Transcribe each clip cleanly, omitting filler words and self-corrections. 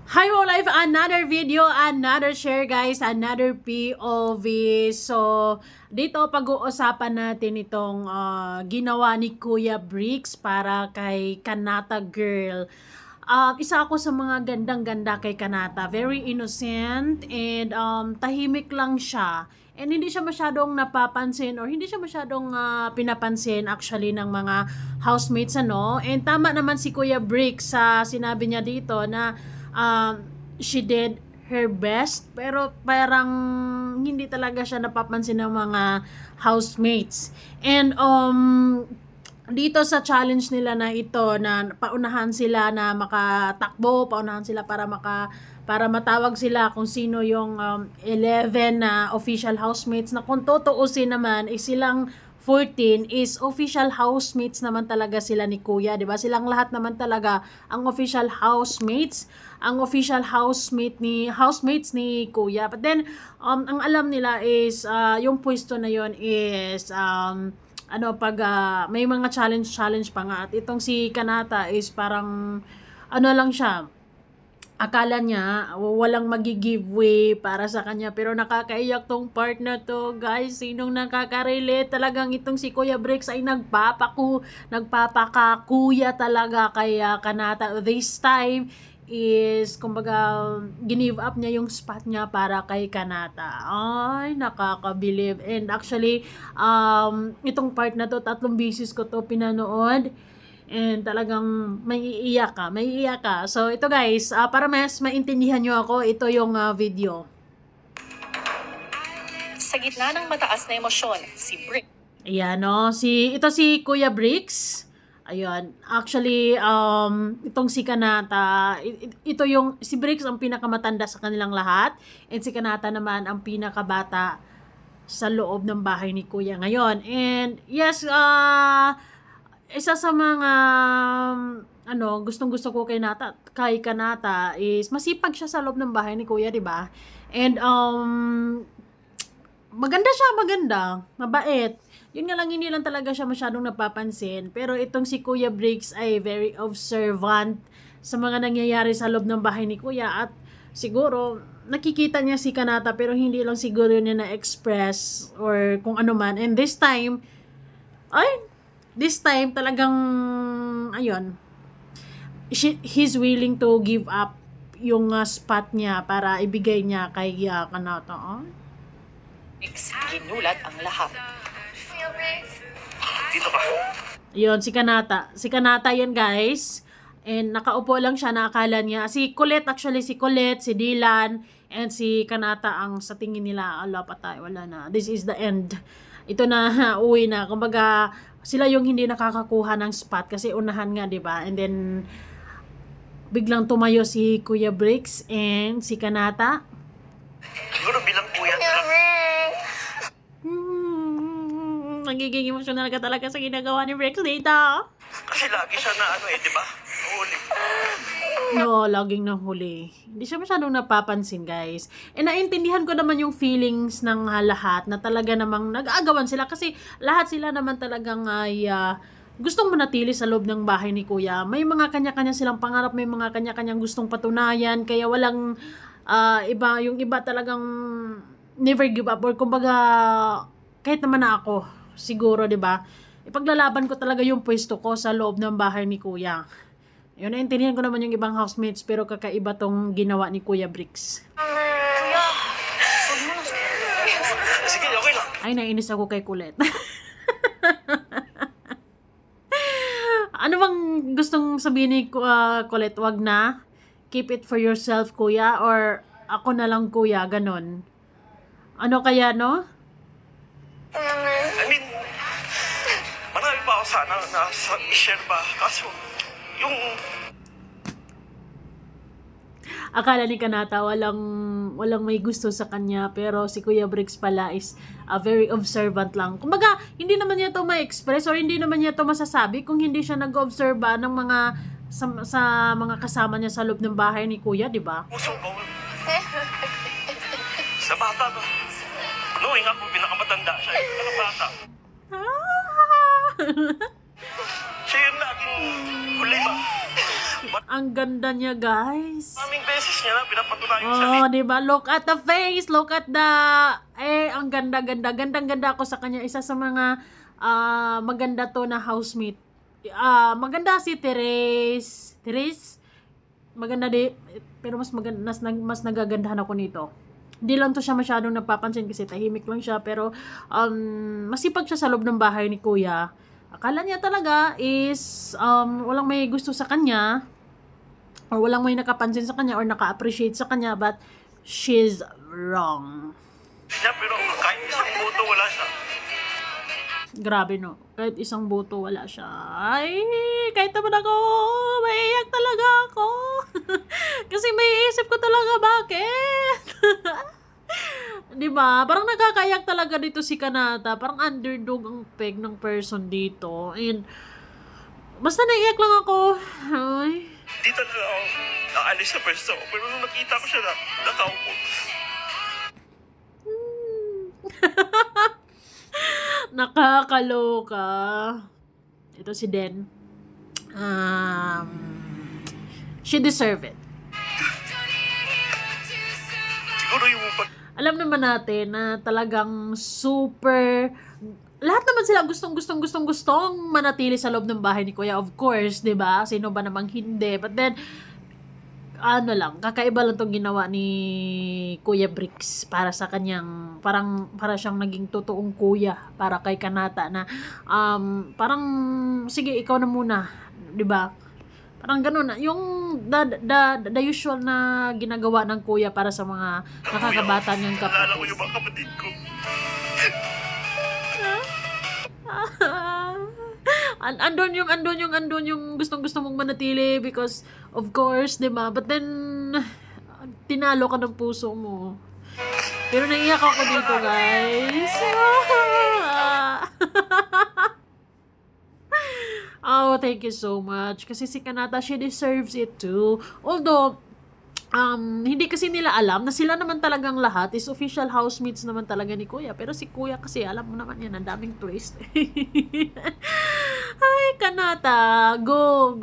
Hi mo life, another video, another share guys, another POV. So, dito pag-uusapan natin itong ginawa ni Kuya Bricks para kay Kanata Girl. Isa ako sa mga gandang-ganda kay Kanata. Very innocent and tahimik lang siya. And hindi siya masyadong napapansin or hindi siya masyadong pinapansin actually ng mga housemates ano. And tama naman si Kuya Bricks sa sinabi niya dito na she did her best pero parang hindi talaga siya napapansin ng mga housemates. And dito sa challenge nila na ito na paunahan sila na makatakbo, paunahan sila para matawag sila kung sino yung 11 na official housemates na kung tutuusin naman silang 14 is official housemates naman talaga sila ni Kuya, 'di ba? Silang lahat naman talaga ang official housemates, ang official housemates ni Kuya. But then ang alam nila is yung pwesto na yon is pag may mga challenge pa nga at itong si Kanata is parang lang siya, akala niya walang magi-giveaway para sa kanya pero nakakaiyak tong part na to guys. Sinong nakaka-relate? Talagang itong si Kuya Bricks ay nagpapakakuya talaga kay Kanata. This time is kumbaga ginive up niya yung spot niya para kay Kanata. Ay, nakakabilib. And actually itong part na to 3 beses ko to pinanood. And talagang may iiyak ka. So ito guys, para mas maintindihan nyo ako, ito yung video. Sa gitna ng mataas na emosyon, si Bricks. Ayan no, ito si Kuya Bricks. Ayun, actually itong si Kanata, ito yung si Bricks ang pinakamatanda sa kanilang lahat, and si Kanata naman ang pinakabata sa loob ng bahay ni Kuya ngayon. And yes, isa sa mga gustong-gusto ko kay Kanata is masipag siya sa loob ng bahay ni Kuya, 'di ba? And maganda, mabait. Yun nga lang, hindi lang talaga siya masyadong napapansin. Pero itong si Kuya Bricks ay very observant sa mga nangyayari sa loob ng bahay ni Kuya, at siguro nakikita niya si Kanata pero hindi lang siguro niya na-express or kung ano man. And this time talagang ayun, he's willing to give up yung spot niya para ibigay niya kay Kanata. Ginulat ang lahat. Dito ka. Yun, si Kanata yan guys. And nakaupo lang siya, na akala niya si Colette, si Dylan and si Kanata ang sa tingin nila, ala patay, wala na, this is the end, ito na, uwi na. Kumbaga sila yung hindi nakakakuha ng spot kasi unahan nga, 'di ba? And then biglang tumayo si Kuya Bricks and si Kanata. Siguro bilang kuya Nagiging emotional ka talaga sa ginagawa ni Bricks dito. kasi lagi siya na di ba? Huli. No, laging nahuli. Hindi siya masyadong napapansin, guys. And naintindihan ko naman yung feelings ng lahat na talaga namang nag-aagawan sila kasi lahat sila naman talagang ay gustong manatili sa loob ng bahay ni Kuya. May mga kanya-kanya silang pangarap, may mga kanya-kanyang gustong patunayan, kaya walang yung iba talagang never give up, or kumbaga kahit naman na ako, siguro, 'di ba? Ipaglalaban ko talaga yung pwesto ko sa loob ng bahay ni Kuya. Yun, naintindihan ko naman yung ibang housemates pero kakaiba tong ginawa ni Kuya Bricks. Sige, okay lang. Ay, nainis ako kay Colette. Ano bang gustong sabihin ni Colette? Wag na. Keep it for yourself, Kuya, or ako na lang, Kuya, ganon. Ano kaya, no? I mean, marami pa ako sana na i-share ba. Kaso, yung Akala ni Kanata walang may gusto sa kanya, pero si Kuya Bricks pala is very observant lang. Kumbaga, hindi naman niya to ma-express or hindi naman niya to masasabi kung hindi siya nag-observe ng mga sa mga kasama niya sa loob ng bahay ni Kuya, 'di ba? puso ko. Sa bata ba? Knowing ako, pinakamatanda siya. Pinakabata. Siya yung laging huli ba? Ang ganda niya, guys. Maraming beses niya na pinapatunayan sa Oh, di ba? Look at the face, look at the ang ganda-ganda. Gandang-ganda ako sa kanya. Isa sa mga maganda to na housemate. Maganda si Therese. Therese? Maganda di, pero mas maganda, mas nagagandahan ako nito. Hindi lang to siya masyadong napapansin kasi tahimik lang siya, pero masipag siya sa loob ng bahay ni Kuya. Akala niya talaga is walang may gusto sa kanya or walang may nakapansin sa kanya or naka-appreciate sa kanya, but she's wrong. niya, pero kahit isang boto wala siya. Grabe, no? Kahit isang boto wala siya. Ay, kahit naman ako, maiiyak talaga ako. Kasi may isip ko talaga, bakit? Diba? Parang nakakaiyak talaga dito si Kanata. Parang underdog ang peg ng person dito. And, basta naiiyak lang ako. Ay. Dito na ako naalis sa pwesto ko. Pero nung nakita ko siya na nakaupo. Nakakaloka. Ito si Den. She deserve it. Siguro yung Alam naman natin na talagang super, lahat naman sila gustong manatili sa loob ng bahay ni Kuya, of course, 'di ba? Sino ba namang hindi? But then ano lang, kakaiba lang tong ginawa ni Kuya Bricks para sa kanyang, para siyang naging totoong kuya para kay Kanata na parang sige, ikaw na muna, 'di ba? Parang gano'n na. Yung the usual na ginagawa ng kuya para sa mga nakakabata niyang nalala ko kapatid. yung mga kapatid ko. andon yung gustong-gusto mong manatili because of course, 'di ba? But then tinalo ka ng puso mo. Pero naiyak ako dito, guys. Oh, thank you so much. Kasi si Kanata, she deserves it too. Although, hindi kasi nila alam na sila naman talagang lahat is official housemates naman talaga ni Kuya. Pero si Kuya kasi, alam mo naman yan, ang daming twist. Ay, Kanata, go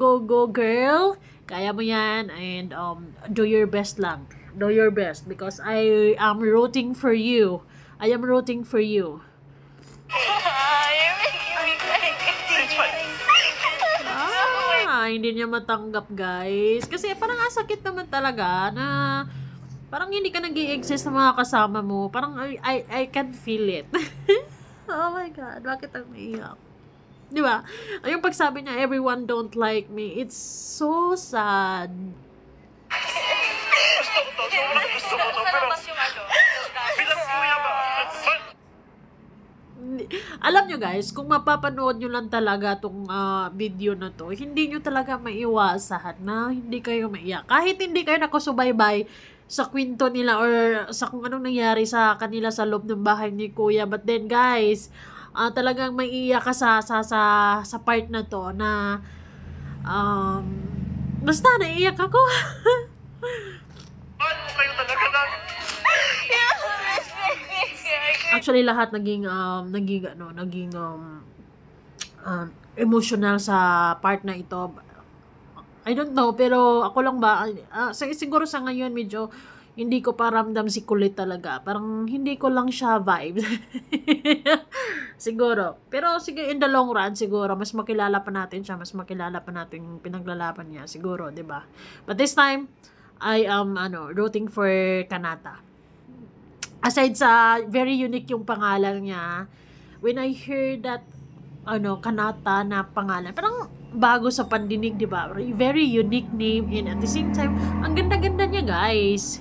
girl. Kaya mo yan, and do your best lang. Do your best because I am rooting for you. I am rooting for you. Hindi niya matanggap, guys. Kasi parang asakit naman talaga na parang hindi ka nag-i-exist sa mga kasama mo. Parang I can feel it. Oh my God, bakit ang naiyak? Di ba? Yung pagsabi niya, everyone don't like me. It's so sad. Gusto mo to, pero bilang kuya ba? Alam nyo, guys, kung mapapanood nyo lang talaga tong video na to, hindi nyo talaga maiwasan na hindi kayo maiyak. Kahit hindi kayo nakasubaybay sa kwento nila or sa kung anong nangyari sa kanila sa loob ng bahay ni Kuya. But then, guys, talagang maiiyak ka sa part na to na basta naiiyak ako. Ano kayo talaga na? Actually, lahat naging emotional sa part na ito. I don't know, pero ako lang ba, siguro sa ngayon medyo hindi ko pa ramdam si Kulit talaga. Parang hindi ko lang siya vibe. Siguro. Pero sige, in the long run, siguro, mas makilala pa natin siya, mas makilala pa natin yung pinaglalaban niya. Siguro, di ba? But this time, I am, rooting for Kanata. Aside sa very unique yung pangalan niya, when I heard that Kanata na pangalan, parang bago sa pandinig, di ba? Very unique name, and at the same time, ang ganda-ganda niya, guys.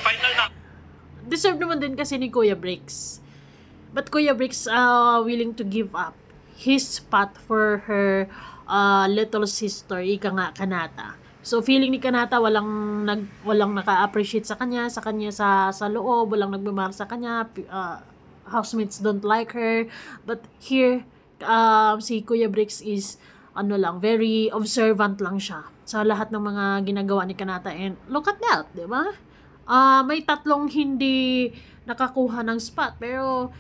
Final na. Deserve naman din kasi ni Kuya Bricks. But Kuya Bricks willing to give up his spot for her little sister, ika nga Kanata. So feeling ni Kanata walang naka-appreciate sa kanya sa loob, walang nagmamahal sa kanya, housemates don't like her. But here si Kuya Bricks is very observant lang siya sa lahat ng mga ginagawa ni Kanata, and look at that, 'di ba? May tatlong hindi nakakuha ng spot, pero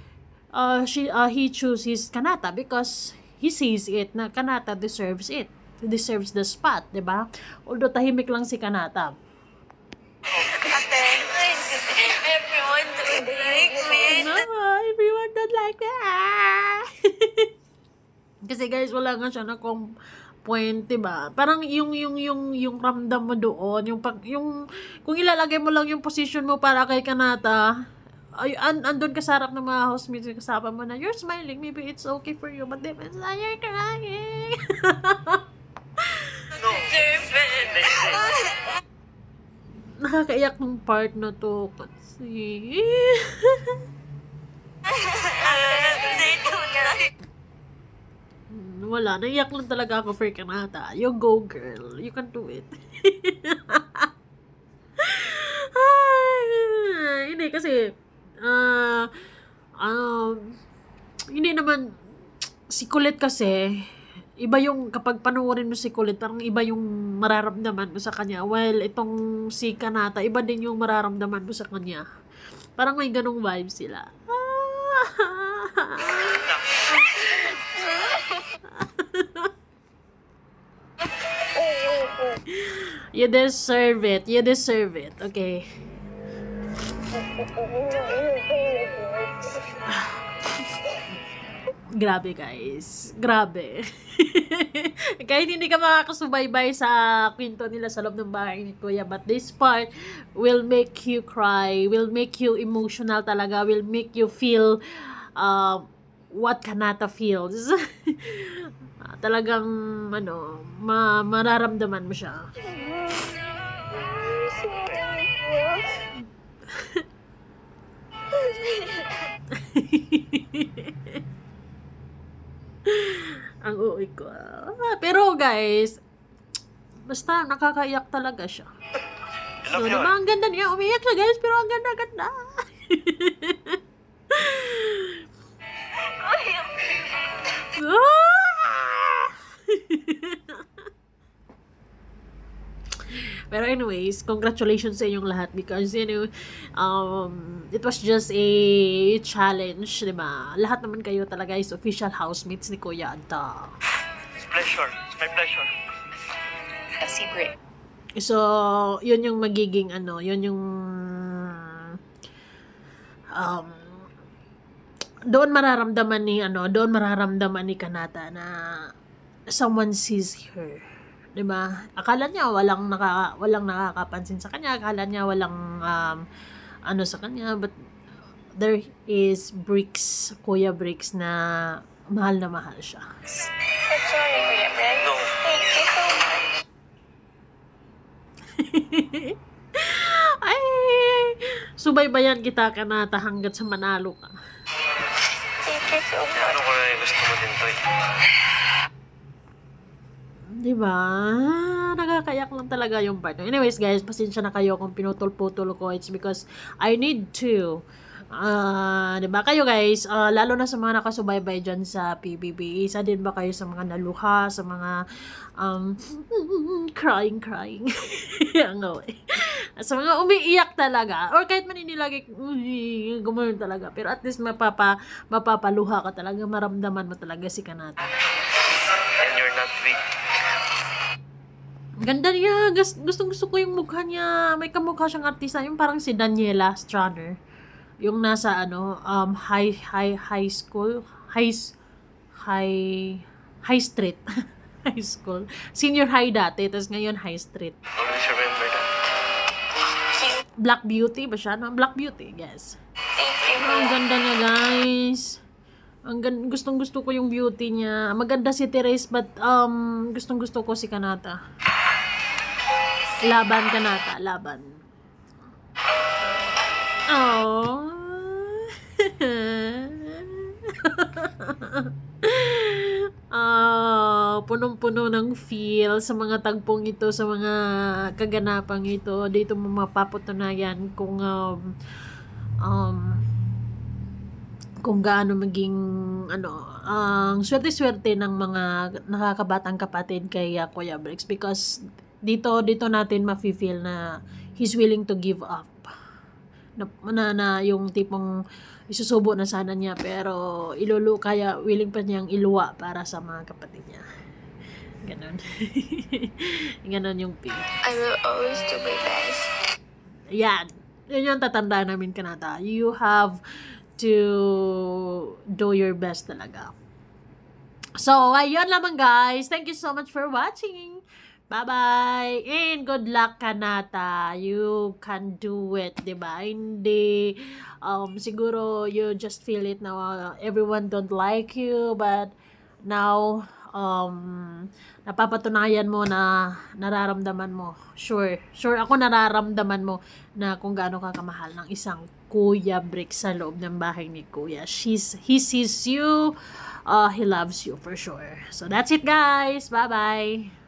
he chooses Kanata because he sees it na Kanata deserves it. Deserves the spot, di ba? Although tahimik lang si Kanata. Ate, everyone don't like me. No, everyone don't like that. Kasi guys, wala nga siya na point, diba? Parang yung ramdam mo doon, yung kung ilalagay mo lang yung position mo para kay Kanata, ay andun ka sa harap ng mga housemates, kasama mo na, you're smiling, maybe it's okay for you, but then you're crying. No. Nakakaiyak ng part na to kasi wala, naiyak lang talaga ako for Kanata. You go girl, you can do it. Hindi kasi hindi naman si Kulit kasi iba yung kapag panoorin mo si Kulit, parang iba yung mararamdaman mo sa kanya. While itong si Kanata, iba din yung mararamdaman mo sa kanya. Parang may ganong vibe sila. You deserve it. You deserve it. Okay. Grabe guys. Grabe. Kahit hindi ka makakasubaybay sa kwento nila sa loob ng bahay ni Kuya, but this part will make you cry, will make you emotional talaga, will make you feel what Kanata feels. Talagang mararamdaman mo siya. Ang uwi ko. Pero guys, basta nakakaiyak talaga siya. So, diba, ang ganda niya. Umiyak siya guys, pero ang ganda-ganda. Pero anyways, congratulations sa inyong lahat because it was just a challenge, diba? Lahat naman kayo talaga is official housemates ni Kuya Anta. It's pleasure. It's my pleasure. Si Brick. So, yun yung magiging yun yung doon mararamdaman ni Kanata na someone sees her. Diba? Akala niya walang nakakapansin sa kanya, akala niya walang sa kanya, but there is Bricks, Kuya Bricks na mahal siya. Sorry, Kuya Bricks. No. Thank you so much. Ay, subaybayan kita Kanata hanggat sa manalo ka. Thank you so much. Ano ko na gusto mo din to eh. Diba? Nakakayak lang talaga yung part. Anyways guys, pasensya na kayo kung pinutol-putol ko. It's because I need to. Diba? Kayo guys, lalo na sa mga nakasubaybay dyan sa PBB, isa din ba kayo sa mga naluha, sa mga crying. Sa mga umiiyak talaga. Or kahit maninilagay, gumayon talaga. Pero at least mapapaluha ka talaga, maramdaman mo talaga si Kanata. And you're not weak. Ganda niya. Gusto ko yung mukha niya. May kamukha siyang artista. Yung parang si Daniela Straner. Yung nasa high school. High street. High school. Senior high dati. Tapos ngayon high street. Always remember that. Black Beauty ba siya? No? Black Beauty. Yes. Thank you. Ang ganda niya guys. Gustong-gusto ko yung beauty niya. Maganda si Therese, but gustong-gusto ko si Kanata. Laban Kanata, laban. Oh. Punong-puno ng feel sa mga tagpong ito, sa mga kaganapang ito. Dito mo mapapatunayan kung gaano maging ang swerte-swerte ng mga nakakabatang kapatid kay Kuya Bricks, because dito natin mafe-feel na he's willing to give up. Na yung tipong isusubo na sana niya, pero kaya willing pa niyang iluwa para sa mga kapatid niya. Ganon. Ganon yung P. I will always do my best. Yan. Yun yung tatandaan namin, Kanata. You have to do your best talaga. So, ayun lamang guys. Thank you so much for watching. Bye-bye. And good luck, Kanata. You can do it, diba? Hindi, siguro you just feel it now. Everyone don't like you, but now, napapatunayan mo na nararamdaman mo. Sure ako nararamdaman mo na kung gaano ka kamahal ng isang Kuya Brick sa loob ng bahay ni Kuya. He sees you. He loves you for sure. So that's it guys. Bye-bye.